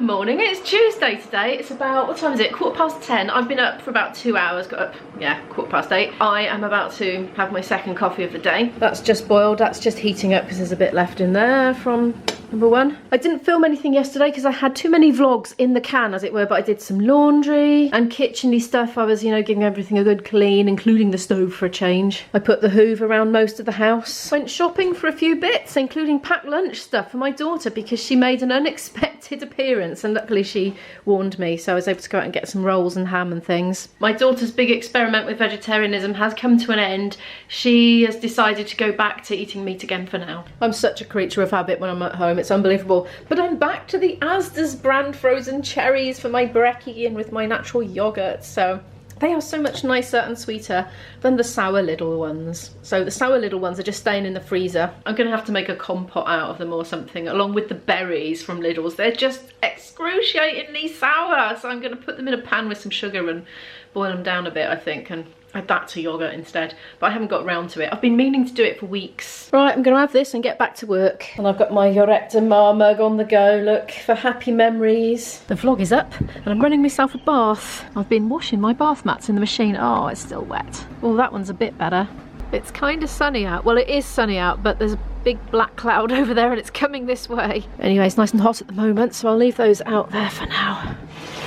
morning, it's Tuesday today. It's about, what time is it? 10:15. I've been up for about 2 hours, got up, yeah, 8:15. I am about to have my second coffee of the day. That's just boiled, that's just heating up because there's a bit left in there from number one. I didn't film anything yesterday because I had too many vlogs in the can, as it were, but I did some laundry and kitchen-y stuff. I was, you know, giving everything a good clean, including the stove for a change. I put the hoover around most of the house. Went shopping for a few bits, including packed lunch stuff for my daughter because she made an unexpected appearance, and luckily she warned me, so I was able to go out and get some rolls and ham and things. My daughter's big experiment with vegetarianism has come to an end. She has decided to go back to eating meat again for now. I'm such a creature of habit when I'm at home, it's unbelievable. But I'm back to the Asda's brand frozen cherries for my brekkie and with my natural yogurt, so they are so much nicer and sweeter than the sour little ones. So the sour little ones are just staying in the freezer. I'm gonna have to make a compote out of them or something, along with the berries from Lidl's. They're just excruciatingly sour, so I'm gonna put them in a pan with some sugar and boil them down a bit, I think, and add that to yogurt instead, but I haven't got around to it. I've been meaning to do it for weeks. Right, I'm gonna have this and get back to work. And I've got my Lloret de Mar mug on the go, look, for happy memories. The vlog is up and I'm running myself a bath. I've been washing my bath mats in the machine. Oh, it's still wet. Oh, that one's a bit better. It's kind of sunny out. Well, it is sunny out, but there's a big black cloud over there and it's coming this way. Anyway, it's nice and hot at the moment, so I'll leave those out there for now.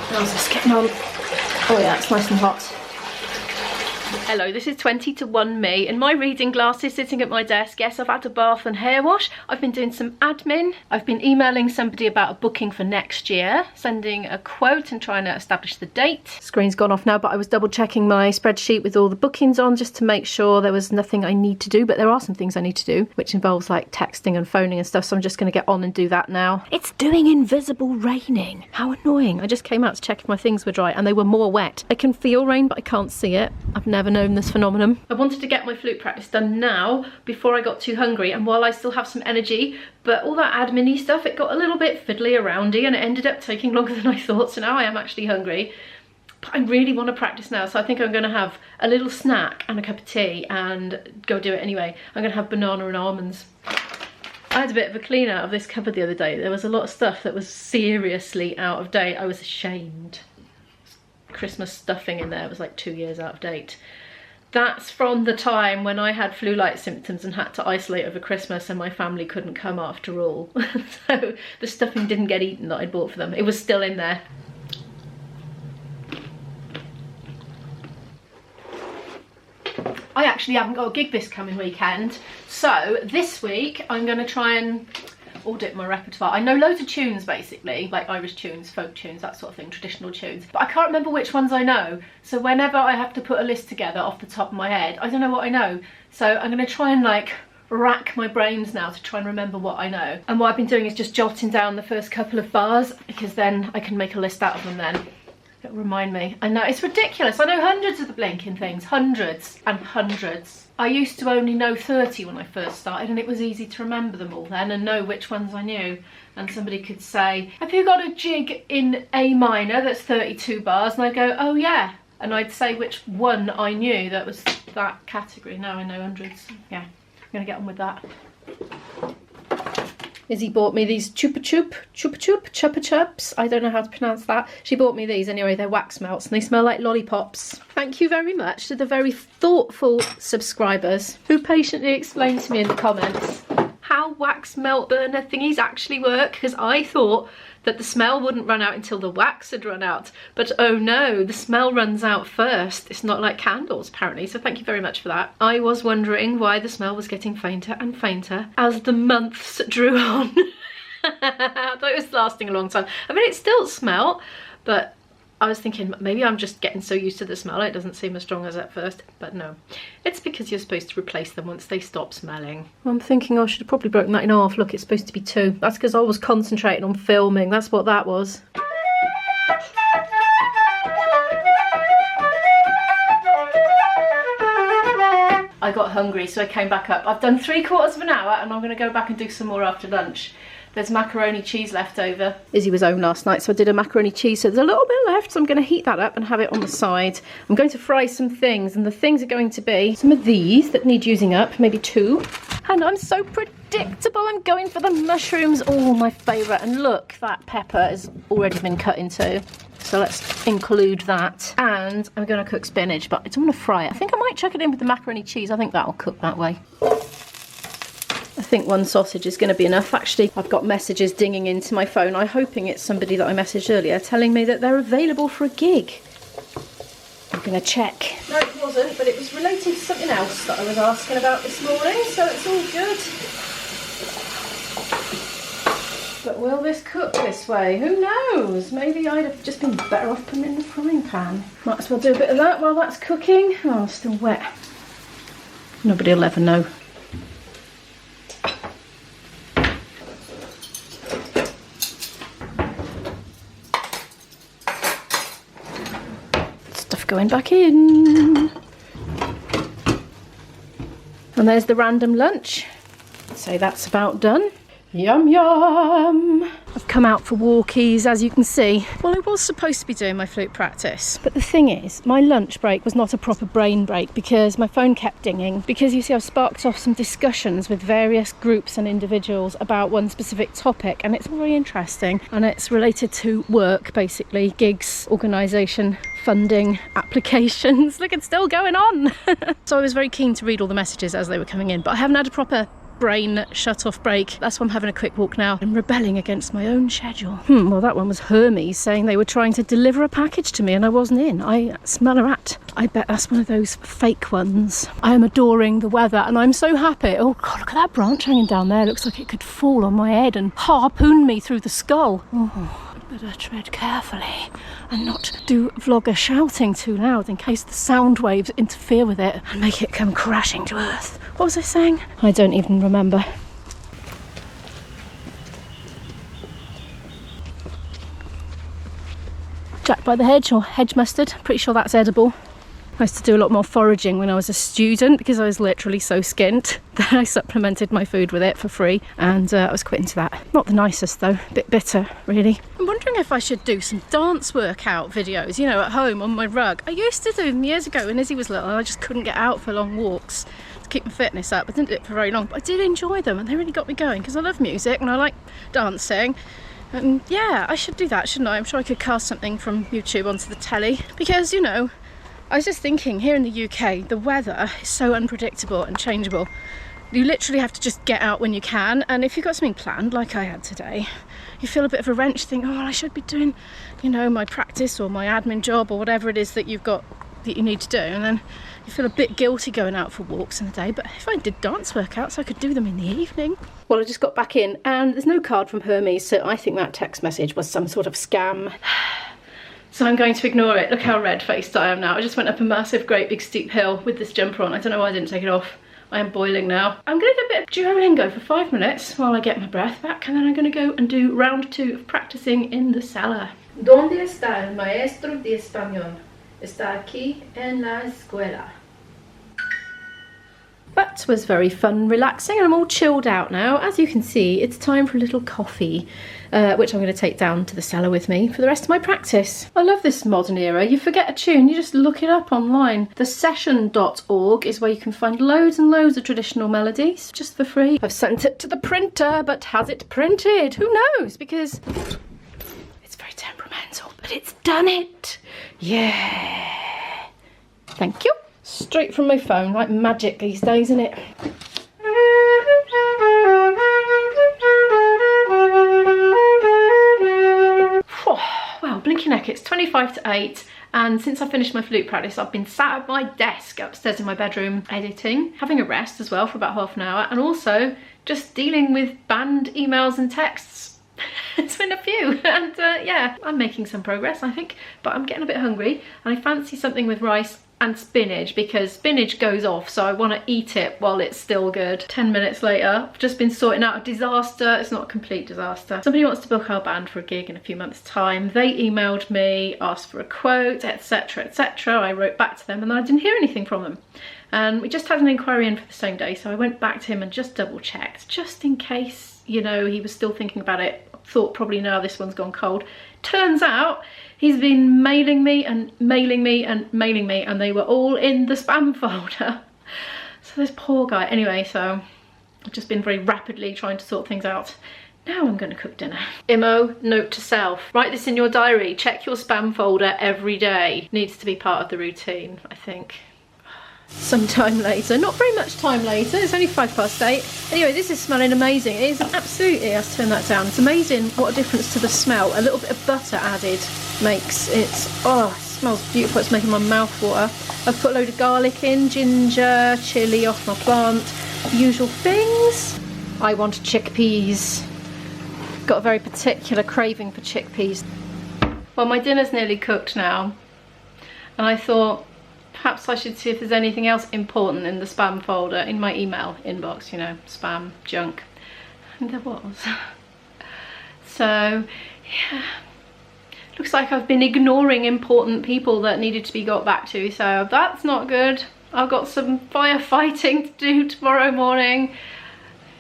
How's this getting on? Oh yeah, it's nice and hot. Hello, this is 20 to 1 me in my reading glasses sitting at my desk. Yes, I've had a bath and hair wash. I've been doing some admin. I've been emailing somebody about a booking for next year, sending a quote and trying to establish the date. Screen's gone off now, but I was double checking my spreadsheet with all the bookings on just to make sure there was nothing I need to do, but there are some things I need to do, which involves like texting and phoning and stuff, so I'm just going to get on and do that now. It's doing invisible raining. How annoying. I just came out to check if my things were dry and they were more wet. I can feel rain, but I can't see it. I've never known this phenomenon. I wanted to get my flute practice done now before I got too hungry and while I still have some energy, but all that admin-y stuff, it got a little bit fiddly aroundy and it ended up taking longer than I thought, so now I am actually hungry. But I really want to practice now, so I think I'm going to have a little snack and a cup of tea and go do it anyway. I'm going to have banana and almonds. I had a bit of a clean out of this cupboard the other day. There was a lot of stuff that was seriously out of date. I was ashamed. Christmas stuffing in there was like 2 years out of date. That's from the time when I had flu-like symptoms and had to isolate over Christmas and my family couldn't come after all. So the stuffing didn't get eaten that I'd bought for them. It was still in there. I actually haven't got a gig this coming weekend. So this week I'm going to try and audit my repertoire. I know loads of tunes basically, like Irish tunes, folk tunes, that sort of thing, traditional tunes, but I can't remember which ones I know. So whenever I have to put a list together off the top of my head, I don't know what I know. So I'm going to try and like rack my brains now to try and remember what I know. And what I've been doing is just jotting down the first couple of bars because then I can make a list out of them then. It'll remind me. I know, it's ridiculous. I know hundreds of the blinking things, hundreds and hundreds. I used to only know 30 when I first started and it was easy to remember them all then and know which ones I knew. And somebody could say, have you got a jig in A minor that's 32 bars? And I'd go, oh yeah. And I'd say which one I knew that was that category. Now I know hundreds. Yeah, I'm gonna get on with that. Izzy bought me these chupa chups. I don't know how to pronounce that. She bought me these anyway. They're wax melts and they smell like lollipops. Thank you very much to the very thoughtful subscribers who patiently explained to me in the comments how wax melt burner thingies actually work, because I thought that the smell wouldn't run out until the wax had run out, but oh no, the smell runs out first. It's not like candles apparently, so thank you very much for that. I was wondering why the smell was getting fainter and fainter as the months drew on. I thought it was lasting a long time. I mean, it still smelled, but I was thinking maybe I'm just getting so used to the smell it doesn't seem as strong as at first, but no. It's because you're supposed to replace them once they stop smelling. I'm thinking I should have probably broken that in half. Look, it's supposed to be 2. That's because I was concentrating on filming. That's what that was. I got hungry, so I came back up. I've done 3/4 of an hour and I'm going to go back and do some more after lunch. there's macaroni cheese left over. Izzy was home last night, so I did a macaroni cheese, so there's a little bit left, so I'm going to heat that up and have it on the side. I'm going to fry some things, and the things are going to be some of these that need using up, maybe 2. And I'm so predictable, I'm going for the mushrooms, oh, my favourite. And look, that pepper has already been cut in 2. So let's include that. And I'm going to cook spinach, but I don't want to fry it. I think I might chuck it in with the macaroni cheese. I think that'll cook that way. I think 1 sausage is going to be enough. Actually, I've got messages dinging into my phone. I'm hoping it's somebody that I messaged earlier telling me that they're available for a gig. I'm going to check. No, it wasn't, but it was related to something else that I was asking about this morning, so it's all good. But will this cook this way? Who knows? Maybe I'd have just been better off putting it in the frying pan. Might as well do a bit of that while that's cooking. Oh, it's still wet. Nobody will ever know. Stuff going back in. And there's the random lunch. So that's about done. Yum yum! I've come out for walkies, as you can see. Well, I was supposed to be doing my flute practice, but the thing is, my lunch break was not a proper brain break because my phone kept dinging. Because you see, I've sparked off some discussions with various groups and individuals about one specific topic, and it's very interesting, and it's related to work, basically, gigs, organisation, funding, applications. Look, it's still going on. So I was very keen to read all the messages as they were coming in, but I haven't had a proper brain shut off break. That's why I'm having a quick walk now. I'm rebelling against my own schedule. Well, that one was Hermes saying they were trying to deliver a package to me and I wasn't in. I smell a rat. I bet that's one of those fake ones. I am adoring the weather and I'm so happy. Oh God, look at that branch hanging down there. Looks like it could fall on my head and harpoon me through the skull. Oh. Better tread carefully and not do vlogger shouting too loud in case the sound waves interfere with it and make it come crashing to earth. What was I saying? I don't even remember. Jack by the hedge or hedge mustard, pretty sure that's edible. I used to do a lot more foraging when I was a student because I was literally so skint that I supplemented my food with it for free, and I was quite into that. Not the nicest though, a bit bitter really. I'm wondering if I should do some dance workout videos, you know, at home on my rug. I used to do them years ago when Izzy was little and I just couldn't get out for long walks to keep my fitness up. I didn't do it for very long, but I did enjoy them and they really got me going because I love music and I like dancing. And yeah, I should do that, shouldn't I? I'm sure I could cast something from YouTube onto the telly because, you know, I was just thinking, here in the UK, the weather is so unpredictable and changeable. You literally have to just get out when you can, and if you've got something planned, like I had today, you feel a bit of a wrench, think, oh, I should be doing, you know, my practice or my admin job or whatever it is that you've got that you need to do, and then you feel a bit guilty going out for walks in the day. But if I did dance workouts, I could do them in the evening. Well, I just got back in, and there's no card from Hermes, so I think that text message was some sort of scam. So I'm going to ignore it. Look how red-faced I am now. I just went up a massive, great big steep hill with this jumper on. I don't know why I didn't take it off. I am boiling now. I'm going to do a bit of Duolingo for 5 minutes while I get my breath back, and then I'm going to go and do round 2 of practicing in the cellar. ¿Dónde está el maestro de español? Está aquí en la escuela. That was very fun, relaxing, and I'm all chilled out now. As you can see, it's time for a little coffee, which I'm going to take down to the cellar with me for the rest of my practice. I love this modern era. You forget a tune, you just look it up online. Thesession.org is where you can find loads and loads of traditional melodies, just for free. I've sent it to the printer, but has it printed? Who knows? Because it's very temperamental, but it's done it. Yeah. Thank you. Straight from my phone, like magic these days, isn't it? Wow, blinking heck, it's 25 to 8, and since I finished my flute practice, I've been sat at my desk upstairs in my bedroom editing, having a rest as well for about half an hour, and also just dealing with banned emails and texts. It's been a few, and yeah, I'm making some progress, I think, but I'm getting a bit hungry, and I fancy something with rice and spinach because spinach goes off, so I want to eat it while it's still good. 10 minutes later, I've just been sorting out a disaster. It's not a complete disaster. Somebody wants to book our band for a gig in a few months' time. They emailed me, asked for a quote, etc, etc. I wrote back to them and I didn't hear anything from them. And we just had an inquiry in for the same day, so I went back to him and just double checked, just in case, you know, he was still thinking about it. Thought probably, no, this one's gone cold. Turns out he's been mailing me and mailing me and mailing me, and they were all in the spam folder. So this poor guy. Anyway, so I've just been very rapidly trying to sort things out. Now I'm going to cook dinner. Imo, note to self. Write this in your diary. Check your spam folder every day. Needs to be part of the routine, I think. Some time later, not very much time later, it's only 8:05. Anyway, this is smelling amazing. It is absolutely, let's turn that down. It's amazing what a difference to the smell a little bit of butter added makes. It's, oh, it smells beautiful. It's making my mouth water. I've put a load of garlic in, ginger, chilli off my plant, usual things. I want chickpeas. Got a very particular craving for chickpeas. Well, my dinner's nearly cooked now, and I thought, perhaps I should see if there's anything else important in the spam folder, in my email inbox, you know, spam, junk. And there was. So, yeah. Looks like I've been ignoring important people that needed to be got back to, so that's not good. I've got some firefighting to do tomorrow morning.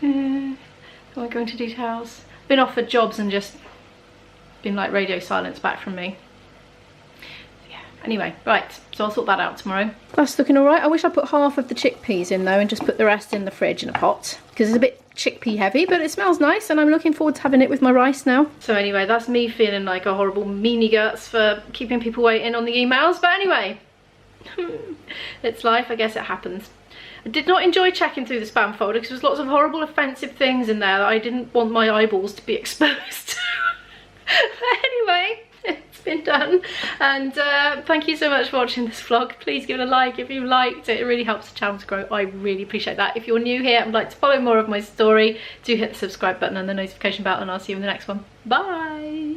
Am I going into details? Been offered jobs and just been like radio silence back from me. Anyway, right, so I'll sort that out tomorrow. That's looking all right. I wish I put half of the chickpeas in though and just put the rest in the fridge in a pot, because it's a bit chickpea heavy, but it smells nice and I'm looking forward to having it with my rice now. So anyway, that's me feeling like a horrible meanie guts for keeping people waiting on the emails, but anyway, it's life, I guess it happens. I did not enjoy checking through the spam folder because there was lots of horrible offensive things in there that I didn't want my eyeballs to be exposed to. But anyway, it's been done, and thank you so much for watching this vlog. Please give it a like if you liked it. It really helps the channel to grow. I really appreciate that. If you're new here and would like to follow more of my story, do hit the subscribe button and the notification bell, and I'll see you in the next one. Bye.